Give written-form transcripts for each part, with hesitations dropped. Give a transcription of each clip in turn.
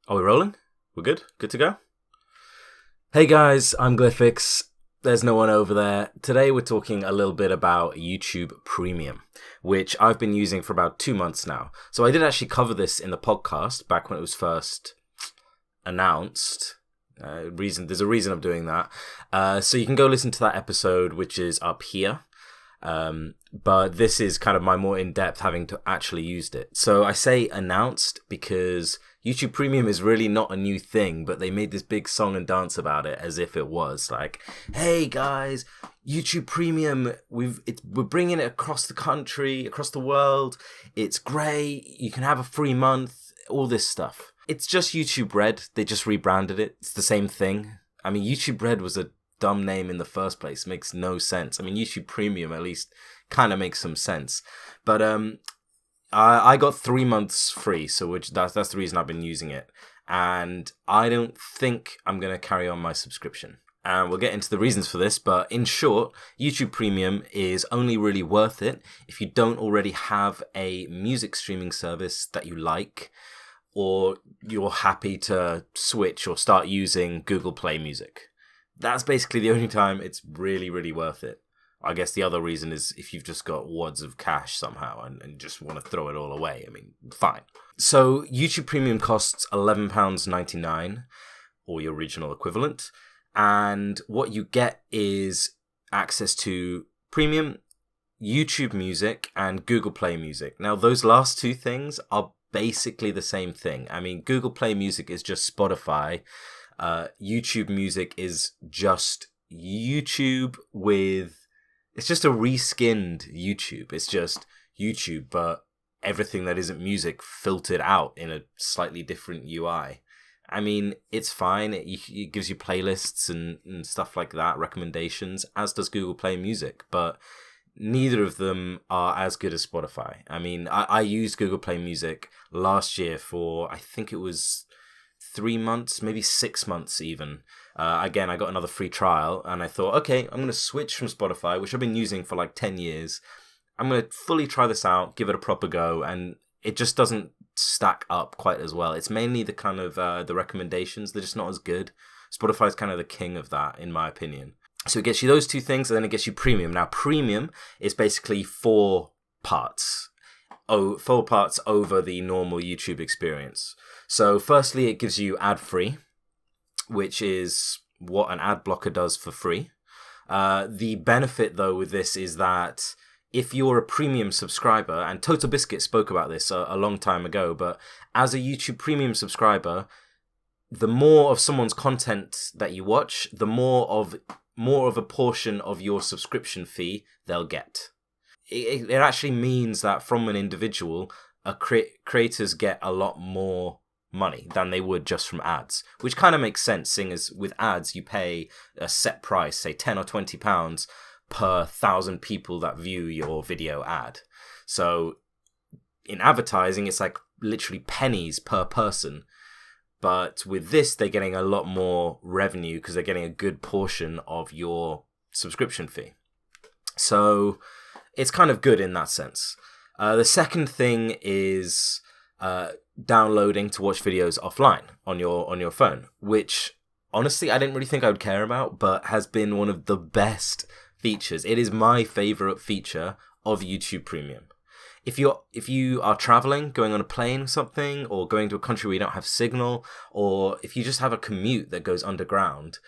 Are we rolling? We're good? Good to go? Hey guys, I'm Glyphix. There's no one over there. Today we're talking a little bit about YouTube Premium, which I've been using for about 2 months now. So I did actually cover this in the podcast back when it was first announced. There's a reason I'm doing that. So you can go listen to that episode, which is up here. But this is kind of my more in-depth having to actually used it. So I say announced because YouTube Premium is really not a new thing, but they made this big song and dance about it as if it was like, hey guys, YouTube Premium, we're bringing it across the country, across the world. It's great. You can have a free month, all this stuff. It's just YouTube Red. They just rebranded it. It's the same thing. I mean, YouTube Red was a dumb name in the first place. It makes no sense. I mean, YouTube Premium at least kind of makes some sense. But I got 3 months free, so that's the reason I've been using it. And I don't think I'm going to carry on my subscription. And we'll get into the reasons for this, but in short, YouTube Premium is only really worth it if you don't already have a music streaming service that you like, or you're happy to switch or start using Google Play Music. That's basically the only time it's really, really worth it. I guess the other reason is if you've just got wads of cash somehow and just want to throw it all away. I mean, fine. So YouTube Premium costs £11.99, or your original equivalent. And what you get is access to Premium, YouTube Music, and Google Play Music. Now, those last two things are basically the same thing. I mean, Google Play Music is just Spotify. YouTube Music is just YouTube with... It's just a reskinned YouTube. It's just YouTube, but everything that isn't music filtered out in a slightly different UI. I mean, it's fine. It gives you playlists and stuff like that, recommendations, as does Google Play Music, but neither of them are as good as Spotify. I mean, I used Google Play Music last year for, I think it was 3 months, maybe 6 months even. Again, I got another free trial and I thought, okay, I'm going to switch from Spotify, which I've been using for like 10 years. I'm going to fully try this out, give it a proper go, and it just doesn't stack up quite as well. It's mainly the kind of the recommendations. They're just not as good. Spotify is kind of the king of that, in my opinion. So it gets you those two things, and then it gets you Premium. Now, Premium is basically 4 parts. 4 parts over the normal YouTube experience. So firstly, it gives you ad-free, which is what an ad blocker does for free. The benefit, though, with this is that if you're a premium subscriber, and Total Biscuit spoke about this a long time ago, but as a YouTube Premium subscriber, the more of someone's content that you watch, the more of a portion of your subscription fee they'll get. It actually means that from an individual, creators get a lot more money than they would just from ads, which kind of makes sense, seeing as with ads you pay a set price, say £10 or £20 per 1,000 people that view your video ad. So in advertising, it's like literally pennies per person. But with this, they're getting a lot more revenue because they're getting a good portion of your subscription fee. So it's kind of good in that sense. The second thing is downloading to watch videos offline on your phone, which honestly I didn't really think I would care about, but has been one of the best features. It is my favorite feature of YouTube Premium. If you are traveling, going on a plane or something, or going to a country where you don't have signal, or if you just have a commute that goes underground,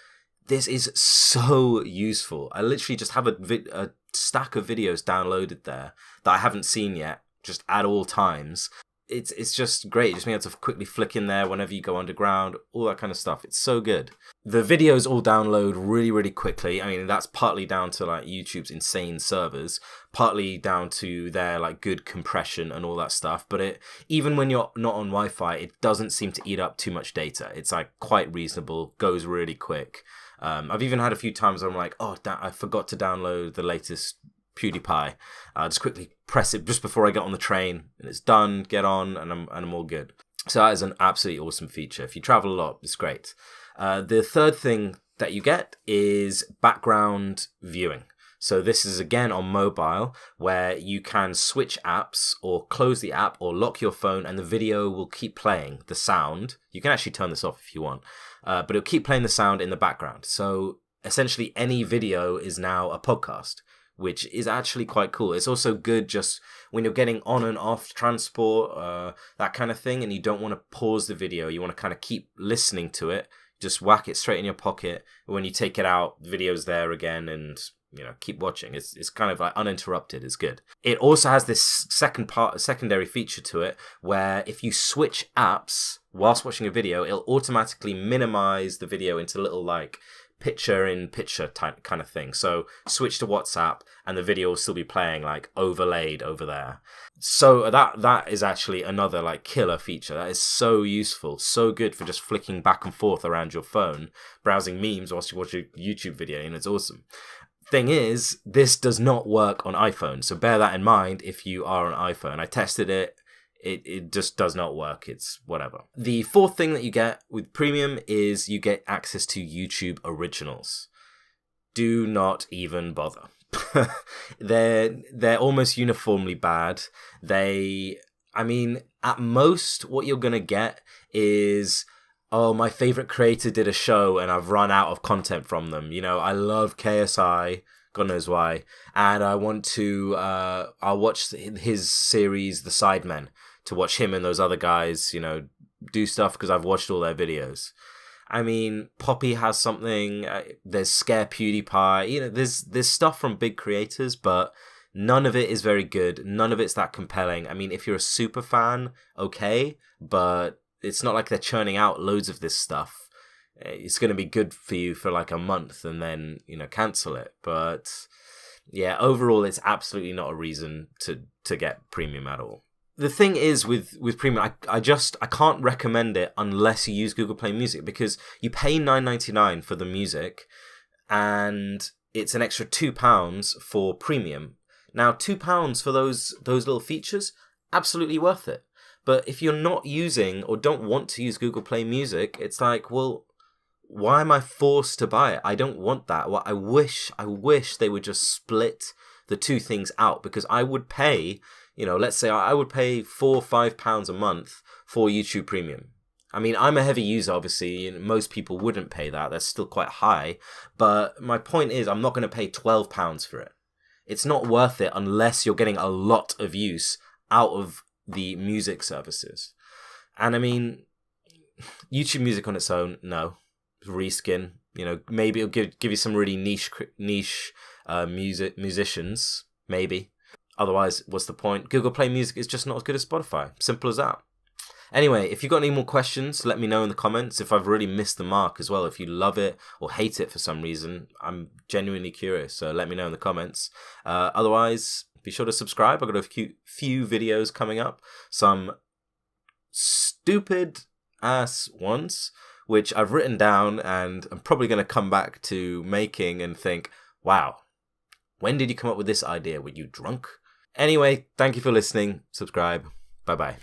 this is so useful. I literally just have a stack of videos downloaded there that I haven't seen yet, just at all times. It's just great. Just being able to quickly flick in there whenever you go underground, all that kind of stuff. It's so good. The videos all download really, really quickly. I mean, that's partly down to like YouTube's insane servers, partly down to their like good compression and all that stuff. But even when you're not on Wi-Fi, it doesn't seem to eat up too much data. It's like quite reasonable, goes really quick. I've even had a few times where I'm like, oh, I forgot to download the latest PewDiePie. Just quickly press it just before I get on the train, and it's done. Get on, and I'm all good. So that is an absolutely awesome feature. If you travel a lot, it's great. The third thing that you get is background viewing. So this is again on mobile, where you can switch apps or close the app or lock your phone, and the video will keep playing the sound. You can actually turn this off if you want, but it'll keep playing the sound in the background. So essentially any video is now a podcast, which is actually quite cool. It's also good just when you're getting on and off transport, that kind of thing, and you don't want to pause the video. You want to kind of keep listening to it. Just whack it straight in your pocket. When you take it out, the video's there again, and keep watching. It's kind of like uninterrupted. It's good. It also has this secondary feature to it, where if you switch apps whilst watching a video, it'll automatically minimize the video into little like picture-in-picture type kind of thing. So switch to WhatsApp and the video will still be playing like overlaid over there. So that is actually another like killer feature. That is so useful, so good for just flicking back and forth around your phone, browsing memes whilst you watch a YouTube video, and it's awesome. Thing is, this does not work on iPhone, so bear that in mind if you are on iPhone. I tested it. It just does not work. It's whatever. The fourth thing that you get with Premium is you get access to YouTube Originals. Do not even bother. They're almost uniformly bad. At most, what you're gonna get is, oh, my favorite creator did a show and I've run out of content from them. I love KSI. God knows why. And I want to, I'll watch his series, The Sidemen, to watch him and those other guys, do stuff because I've watched all their videos. Poppy has something, there's Scare PewDiePie, there's stuff from big creators, but none of it is very good. None of it's that compelling. If you're a super fan, okay, but it's not like they're churning out loads of this stuff. It's going to be good for you for like a month and then, cancel it. But yeah, overall, it's absolutely not a reason to get Premium at all. The thing is with Premium, I can't recommend it unless you use Google Play Music, because you pay $9.99 for the music and it's an extra £2 for Premium. Now, £2 for those little features, absolutely worth it. But if you're not using or don't want to use Google Play Music, it's like, well, why am I forced to buy it? I don't want that. Well, I wish they would just split the two things out, because I would pay, let's say I would pay £4 or £5 a month for YouTube Premium. I'm a heavy user, obviously, and most people wouldn't pay that. That's still quite high. But my point is, I'm not going to pay £12 for it. It's not worth it unless you're getting a lot of use out of the music services. And YouTube Music on its own, no. Reskin, maybe it'll give you some really niche musicians, maybe. Otherwise, what's the point? Google Play Music is just not as good as Spotify. Simple as that. Anyway, if you've got any more questions, let me know in the comments. If I've really missed the mark as well, if you love it or hate it for some reason, I'm genuinely curious. So let me know in the comments. Otherwise, be sure to subscribe. I've got a few videos coming up. Some stupid ass ones, which I've written down and I'm probably going to come back to making and think, wow, when did you come up with this idea? Were you drunk? Anyway, thank you for listening. Subscribe. Bye-bye.